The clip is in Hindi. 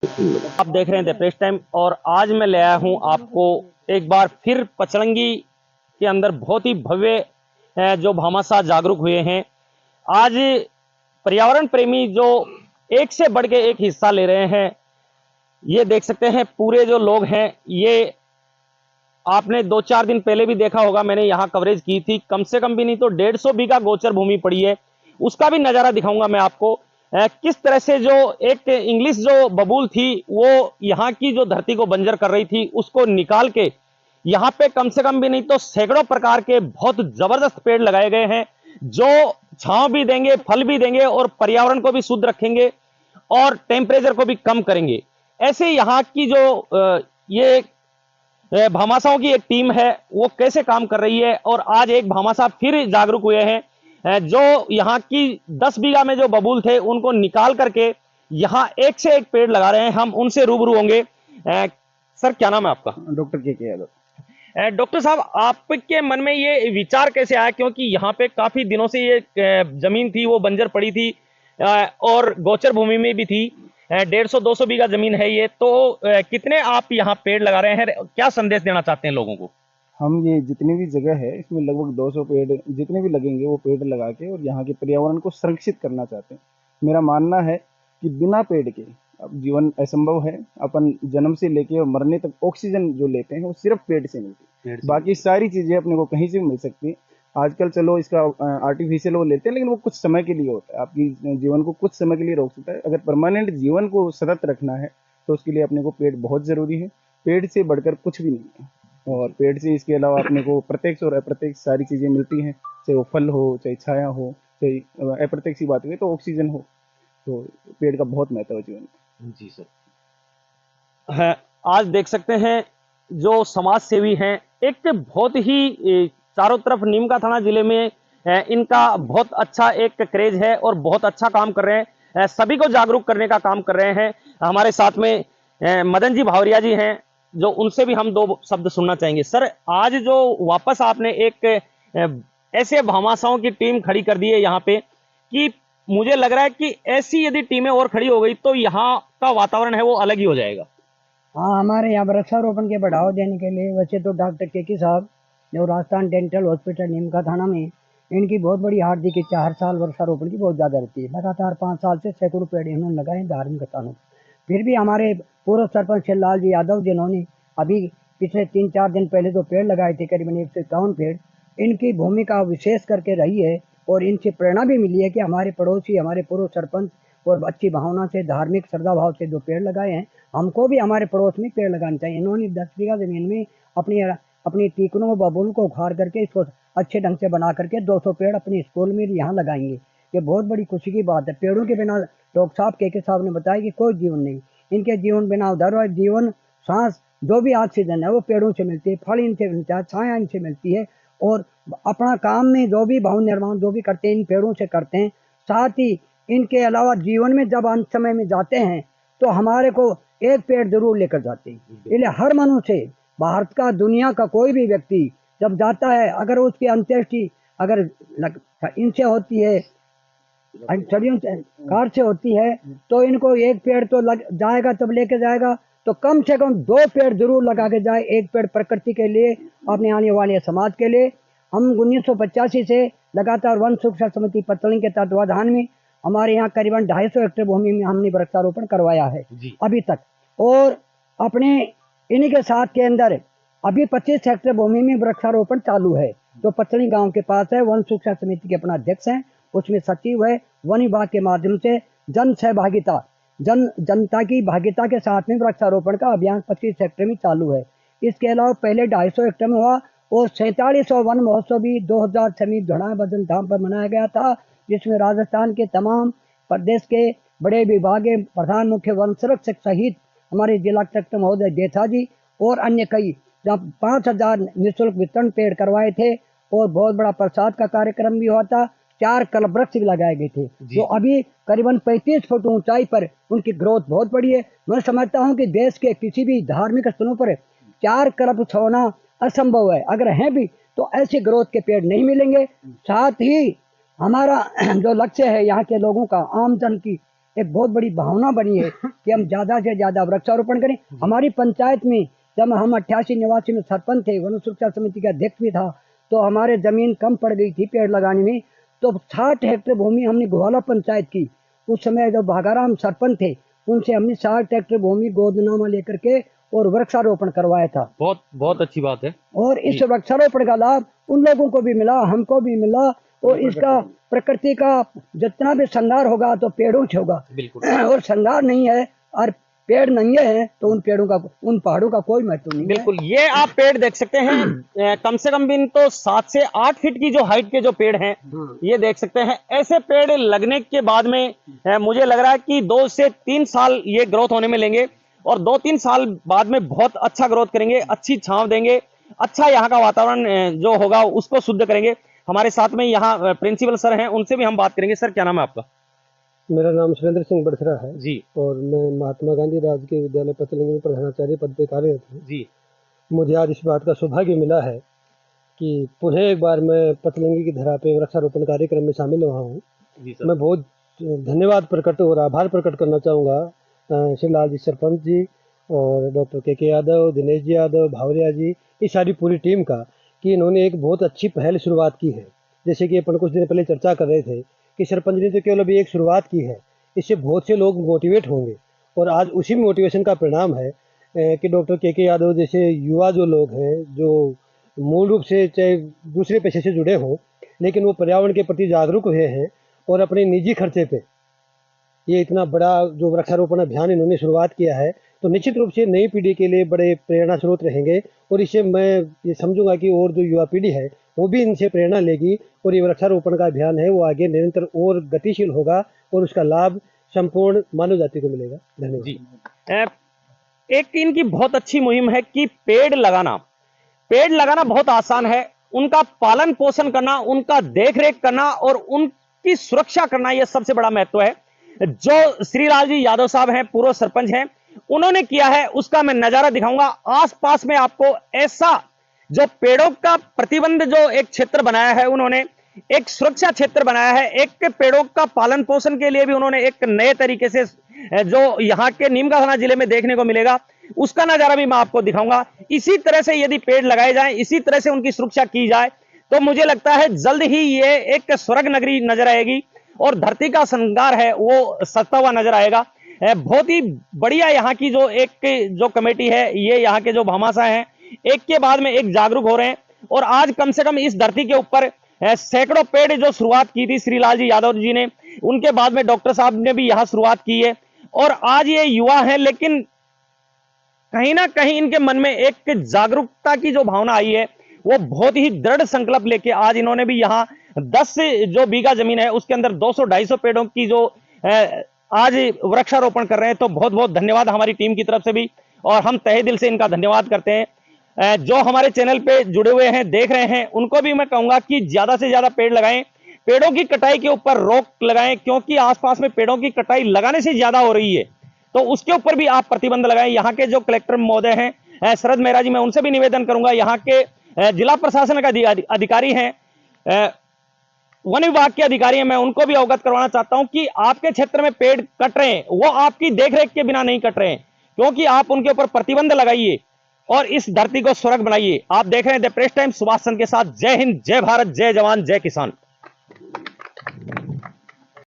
आप देख रहे हैं द प्रेस टाइम और आज मैं ले आया हूं आपको एक बार फिर पचरंगी के अंदर बहुत ही भव्य जो भामाशाह जागरूक हुए हैं। आज पर्यावरण प्रेमी जो एक से बढ़ के एक हिस्सा ले रहे हैं। ये देख सकते हैं पूरे जो लोग हैं, ये आपने 2-4 दिन पहले भी देखा होगा, मैंने यहाँ कवरेज की थी। कम से कम भी नहीं तो 150 बीघा गोचर भूमि पड़ी है, उसका भी नज़ारा दिखाऊंगा मैं आपको। किस तरह से जो एक इंग्लिश जो बबूल थी वो यहाँ की जो धरती को बंजर कर रही थी, उसको निकाल के यहाँ पे कम से कम भी नहीं तो सैकड़ों प्रकार के बहुत जबरदस्त पेड़ लगाए गए हैं, जो छांव भी देंगे, फल भी देंगे और पर्यावरण को भी शुद्ध रखेंगे और टेम्परेचर को भी कम करेंगे। ऐसे यहाँ की जो ये भामाशाहों की एक टीम है, वो कैसे काम कर रही है। और आज एक भामाशाह फिर जागरूक हुए हैं, जो यहाँ की 10 बीघा में जो बबूल थे उनको निकाल करके यहाँ एक से एक पेड़ लगा रहे हैं। हम उनसे रूबरू होंगे। सर, क्या नाम है आपका? डॉक्टर के यादव। डॉक्टर साहब, आपके मन में ये विचार कैसे आया? क्योंकि यहाँ पे काफी दिनों से ये जमीन थी वो बंजर पड़ी थी, और गोचर भूमि में भी थी। 150-200 बीघा जमीन है ये तो। कितने आप यहाँ पेड़ लगा रहे हैं? क्या संदेश देना चाहते हैं लोगों को? हम ये जितनी भी जगह है इसमें लगभग 200 पेड़ जितने भी लगेंगे वो पेड़ लगा के और यहाँ के पर्यावरण को संरक्षित करना चाहते हैं। मेरा मानना है कि बिना पेड़ के अब जीवन असंभव है। अपन जन्म से लेके और मरने तक ऑक्सीजन जो लेते हैं वो सिर्फ पेड़ से मिलती है, बाकी सारी चीजें अपने को कहीं से भी मिल सकती है। आजकल चलो इसका आर्टिफिशियल वो लेते हैं, लेकिन वो कुछ समय के लिए होता है, आपकी जीवन को कुछ समय के लिए रोक सकता है। अगर परमानेंट जीवन को सतत रखना है तो उसके लिए अपने को पेड़ बहुत जरूरी है। पेड़ से बढ़कर कुछ भी नहीं है। और पेड़ से इसके अलावा अपने को प्रत्यक्ष और अप्रत्यक्ष सारी चीजें मिलती हैं, चाहे वो फल हो, चाहे छाया हो, चाहे अप्रत्यक्ष की बात करें तो ऑक्सीजन हो। तो पेड़ का बहुत महत्व है जीवन में। जी सर। है, आज देख सकते हैं जो समाज सेवी हैं, एक बहुत ही चारों तरफ नीम का थाना जिले में इनका बहुत अच्छा एक क्रेज है और बहुत अच्छा काम कर रहे हैं। सभी को जागरूक करने का काम कर रहे हैं। हमारे साथ में मदन जी भावरिया जी हैं, जो उनसे भी हम 2 शब्द सुनना चाहेंगे। सर, आज जो वापस आपने एक ऐसे भामाशाहों की टीम खड़ी कर दी है यहाँ पे, कि मुझे लग रहा है कि ऐसी यदि टीमें और खड़ी हो गई तो यहाँ का वातावरण है वो अलग ही हो जाएगा। हाँ, हमारे यहाँ वृक्षारोपण के बढ़ावा देने के लिए वैसे तो डॉक्टर केकी साहब जो राजस्थान डेंटल हॉस्पिटल नीमका थाना में, इनकी बहुत बड़ी हार्दिक इच्छा हर साल वृक्षारोपण की बहुत ज़्यादा रहती है। लगातार 5 साल से सैकड़ों पेड़ इन्होंने लगाए धार्मिक स्थानों पर। फिर भी हमारे पूर्व सरपंच शिवलाल जी यादव जिन्होंने अभी पिछले 3-4 दिन पहले तो पेड़ लगाए थे, करीबन 151 पेड़। इनकी भूमिका विशेष करके रही है और इनसे प्रेरणा भी मिली है कि हमारे पड़ोसी, हमारे पूर्व सरपंच और अच्छी भावना से, धार्मिक श्रद्धा भाव से जो पेड़ लगाए हैं, हमको भी हमारे पड़ोस में पेड़ लगाने चाहिए। इन्होंने 10 बीघा जमीन में अपनी अपनी टीकनों व बबूल को उखाड़ करके इसको अच्छे ढंग से बना करके 200 पेड़ अपने स्कूल में यहाँ लगाएंगे। ये बहुत बड़ी खुशी की बात है। पेड़ों के बिना डॉक्टर साहब के साहब ने बताया कि कोई जीवन नहीं। इनके जीवन बिना उधर है। जीवन, सांस, जो भी ऑक्सीजन है वो पेड़ों से मिलती है, फल इनसे मिलता है, छाया इनसे मिलती है। और अपना काम में जो भी भवन निर्माण जो भी करते हैं इन पेड़ों से करते हैं। साथ ही इनके अलावा जीवन में जब अंत समय में जाते हैं तो हमारे को एक पेड़ जरूर लेकर जाते हैं। इसलिए हर मनुष्य, भारत का, दुनिया का कोई भी व्यक्ति जब जाता है, अगर उसकी अंत्येष्टि अगर इनसे होती है, छड़ियों से, कार से होती है, तो इनको एक पेड़ तो लग जाएगा, तब लेके जाएगा तो कम से कम 2 पेड़ जरूर लगा के जाए। एक पेड़ प्रकृति के लिए, अपने आने वाले समाज के लिए। हम 1985 से लगातार वन सुरक्षा समिति पतली के तत्वाधान में हमारे यहाँ करीबन 250 हेक्टेयर भूमि में हमने वृक्षारोपण करवाया है अभी तक। और अपने इन्हीं के साथ के अंदर अभी 25 हेक्टेयर भूमि में वृक्षारोपण चालू है, जो पचली गांव के पास है। वन सुरक्षा समिति के अपना अध्यक्ष हैं, उसमें सचिव है। वन विभाग के माध्यम से जन सहभागिता, जनता की भागीदारी के साथ में वृक्षारोपण का अभियान 25 हेक्टेयर में चालू है। इसके अलावा पहले 250 हेक्टेयर में हुआ और 4700 वन महोत्सव भी 2006 में धड़ा बदन धाम पर मनाया गया था, जिसमें राजस्थान के तमाम प्रदेश के बड़े विभागीय प्रधान, मुख्य वन संरक्षक सहित हमारे जिला कलेक्टर महोदय देथा जी और अन्य कई, जहाँ 5000 निःशुल्क वितरण पेड़ करवाए थे और बहुत बड़ा प्रसाद का कार्यक्रम भी हुआ था। 4 कल्प वृक्ष भी लगाए गए थे, जो अभी करीबन 35 फुट ऊंचाई पर उनकी ग्रोथ बहुत बड़ी है। मैं समझता हूँ कि देश के किसी भी धार्मिक स्थलों पर 4 कल्प होना असंभव है। अगर हैं भी तो ऐसे ग्रोथ के पेड़ नहीं मिलेंगे। साथ ही हमारा जो लक्ष्य है यहाँ के लोगों का, आम जन की एक बहुत बड़ी भावना बनी है कि हम ज़्यादा से ज़्यादा वृक्षारोपण करें। हमारी पंचायत में जब हम 88-89 में सरपंच थे, वन सुरक्षा समिति का अध्यक्ष भी था, तो हमारे ज़मीन कम पड़ गई थी पेड़ लगाने में, तो 60 हेक्टेयर भूमि हमने घोवाला पंचायत की, उस समय जब भागाराम सरपंच थे, उनसे हमने 60 हेक्टेयर भूमि गोदनामा लेकर के और वृक्षारोपण करवाया था। बहुत बहुत अच्छी बात है। और इस वृक्षारोपण का लाभ उन लोगों को भी मिला, हमको भी मिला, और इसका प्रकृति का जितना भी श्रृंगार होगा तो पेड़ों से होगा। बिल्कुल। और श्रृंगार नहीं है और पेड़ नंगे हैं तो उन पेड़ों का, उन पहाड़ों का कोई महत्व नहीं है। बिल्कुल, ये आप पेड़ देख सकते हैं, कम से कम भी तो 7 से 8 फीट की जो हाइट के जो पेड़ हैं, ये देख सकते हैं। ऐसे पेड़ लगने के बाद में मुझे लग रहा है कि 2 से 3 साल ये ग्रोथ होने में लेंगे, और 2-3 साल बाद में बहुत अच्छा ग्रोथ करेंगे, अच्छी छांव देंगे, अच्छा यहाँ का वातावरण जो होगा उसको शुद्ध करेंगे। हमारे साथ में यहाँ प्रिंसिपल सर हैं, उनसे भी हम बात करेंगे। सर, क्या नाम है आपका? मेरा नाम सुरेंद्र सिंह बड़सरा है जी और मैं महात्मा गांधी राजकीय विद्यालय पचलंगी में प्रधानाचार्य पद पर कार्यरत हूँ। जी। मुझे आज इस बात का सौभाग्य मिला है कि पुनः एक बार मैं पचलंगी की धरा पे वृक्षारोपण कार्यक्रम में शामिल हुआ हूँ। जी सर। मैं बहुत धन्यवाद प्रकट और आभार प्रकट करना चाहूँगा शिवलाल जी सरपंच जी और डॉक्टर के यादव, दिनेश जी यादव, भावरिया जी, इस सारी पूरी टीम का, कि इन्होंने एक बहुत अच्छी पहल शुरुआत की है। जैसे कि अपन कुछ दिन पहले चर्चा कर रहे थे कि सरपंच ने तो केवल अभी एक शुरुआत की है, इससे बहुत से लोग मोटिवेट होंगे, और आज उसी मोटिवेशन का परिणाम है कि डॉक्टर के यादव जैसे युवा जो लोग हैं, जो मूल रूप से चाहे दूसरे पेशे से जुड़े हों, लेकिन वो पर्यावरण के प्रति जागरूक हुए हैं और अपने निजी खर्चे पे ये इतना बड़ा जो वृक्षारोपण अभियान इन्होंने शुरुआत किया है, तो निश्चित रूप से नई पीढ़ी के लिए बड़े प्रेरणा स्रोत रहेंगे। और इससे मैं ये समझूंगा कि और जो युवा पीढ़ी है वो भी इनसे प्रेरणा लेगी, और ये वृक्षारोपण का अभियान है वो आगे निरंतर और गतिशील होगा और उसका लाभ संपूर्ण मानव जाति को मिलेगा। धन्यवाद जी। एक इनकी बहुत अच्छी मुहिम है कि पेड़ लगाना बहुत आसान है, उनका पालन पोषण करना, उनका देख रेख करना और उनकी सुरक्षा करना, यह सबसे बड़ा महत्व है। जो श्रीलाल जी यादव साहब हैं, पूर्व सरपंच हैं, उन्होंने किया है उसका मैं नजारा दिखाऊंगा। आसपास में आपको ऐसा जो पेड़ों का प्रतिबंध जो एक क्षेत्र बनाया है, उन्होंने एक सुरक्षा क्षेत्र बनाया है, एक पेड़ों का पालन पोषण के लिए भी उन्होंने एक नए तरीके से जो यहाँ के नीमका थाना जिले में देखने को मिलेगा, उसका नजारा भी मैं आपको दिखाऊंगा। इसी तरह से यदि पेड़ लगाए जाएं, इसी तरह से उनकी सुरक्षा की जाए, तो मुझे लगता है जल्द ही ये एक स्वर्ग नगरी नजर आएगी और धरती का श्रृंगार है वो सजता हुआ नजर आएगा। बहुत ही बढ़िया यहाँ की जो कमेटी है, ये यहाँ के जो भामाशाह हैं, एक के बाद में एक जागरूक हो रहे हैं। और आज कम से कम इस धरती के ऊपर सैकड़ों पेड़ जो शुरुआत की थी श्रीलाल जी यादव जी ने, उनके बाद में डॉक्टर साहब ने भी यहाँ शुरुआत की है। और आज ये युवा है, लेकिन कहीं ना कहीं इनके मन में एक जागरूकता की जो भावना आई है, वो बहुत ही दृढ़ संकल्प लेके आज इन्होंने भी यहाँ 10 जो बीघा जमीन है उसके अंदर 200-250 पेड़ों की जो आज वृक्षारोपण कर रहे हैं। तो बहुत बहुत धन्यवाद हमारी टीम की तरफ से भी, और हम तहे दिल से इनका धन्यवाद करते हैं। जो हमारे चैनल पे जुड़े हुए हैं, देख रहे हैं, उनको भी मैं कहूंगा कि ज्यादा से ज्यादा पेड़ लगाएं, पेड़ों की कटाई के ऊपर रोक लगाएं, क्योंकि आसपास में पेड़ों की कटाई लगाने से ज्यादा हो रही है, तो उसके ऊपर भी आप प्रतिबंध लगाएं। यहाँ के जो कलेक्टर महोदय हैं शरद मेहरा जी, मैं उनसे भी निवेदन करूंगा, यहाँ के जिला प्रशासन का अधिकारी हैं, वन विभाग के अधिकारी हैं, मैं उनको भी अवगत करवाना चाहता हूं कि आपके क्षेत्र में पेड़ कट रहे हैं, वो आपकी देखरेख के बिना नहीं कट रहे हैं, क्योंकि आप उनके ऊपर प्रतिबंध लगाइए और इस धरती को स्वर्ग बनाइए। आप देख रहे हैं the press time Subhash Chandra के साथ। जय हिंद, जय भारत, जय जवान, जय किसान।